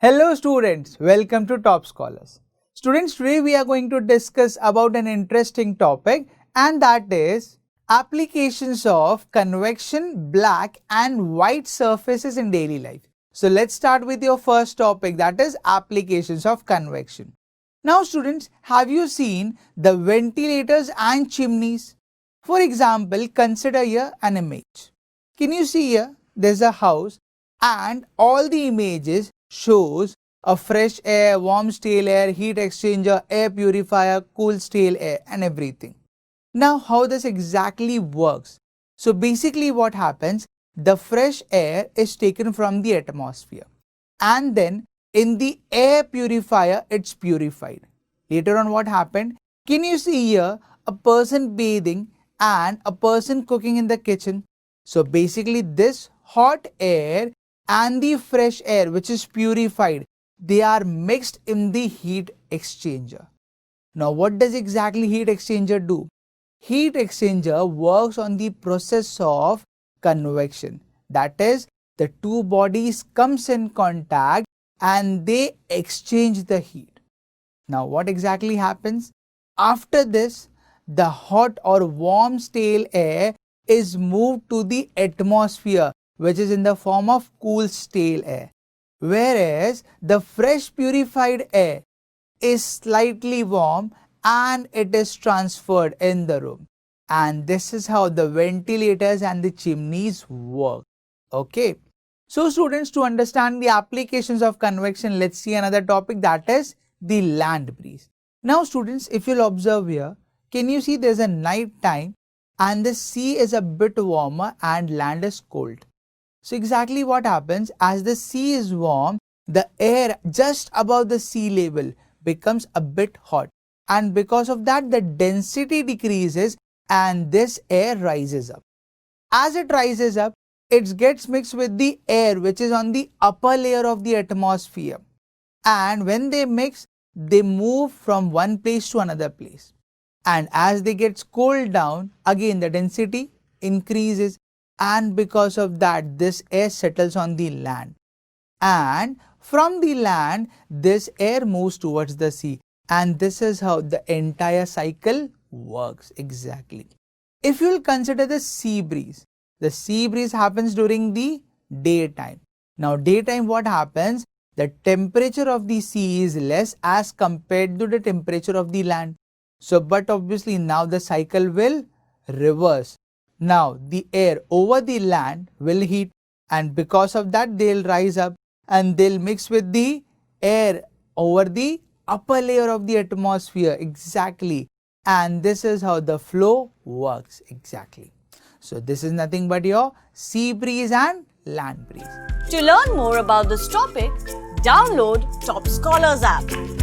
Hello students, welcome to Toppscholars. Students, today we are going to discuss about an interesting topic, and that is applications of convection, black and white surfaces in daily life. So let's start with your first topic, that is applications of convection. Now students, have you seen the ventilators and chimneys? For example, consider here an image. Can you see here? There's a house and all the images shows a fresh air, warm stale air, heat exchanger, air purifier, cool stale air and everything. Now how this exactly works? So basically what happens, the fresh air is taken from the atmosphere and then in the air purifier it's purified. Later on what happened? Can you see here a person bathing and a person cooking in the kitchen? So basically this hot air and the fresh air which is purified, they are mixed in the heat exchanger. Now what does exactly heat exchanger do? Heat exchanger works on the process of convection. That is, the two bodies comes in contact and they exchange the heat. Now what exactly happens? After this, the hot or warm stale air is moved to the atmosphere, which is in the form of cool stale air, whereas the fresh purified air is slightly warm and it is transferred in the room. And this is how the ventilators and the chimneys work. Okay. So students, to understand the applications of convection, let's see another topic, that is the land breeze. Now students, if you'll observe here, can you see there's a night time and the sea is a bit warmer and land is cold. So exactly what happens, as the sea is warm, the air just above the sea level becomes a bit hot, and because of that the density decreases and this air rises up. As it rises up, it gets mixed with the air which is on the upper layer of the atmosphere, and when they mix, they move from one place to another place, and as they get cooled down, again the density increases, and because of that this air settles on the land, and from the land this air moves towards the sea, and this is how the entire cycle works exactly. If you will consider the sea breeze happens during the daytime. Now daytime what happens, the temperature of the sea is less as compared to the temperature of the land. So but obviously now the cycle will reverse. Now the air over the land will heat, and because of that they'll rise up and they'll mix with the air over the upper layer of the atmosphere exactly, and this is how the flow works exactly. So this is nothing but your sea breeze and land breeze. To learn more about this topic, download Toppscholars app.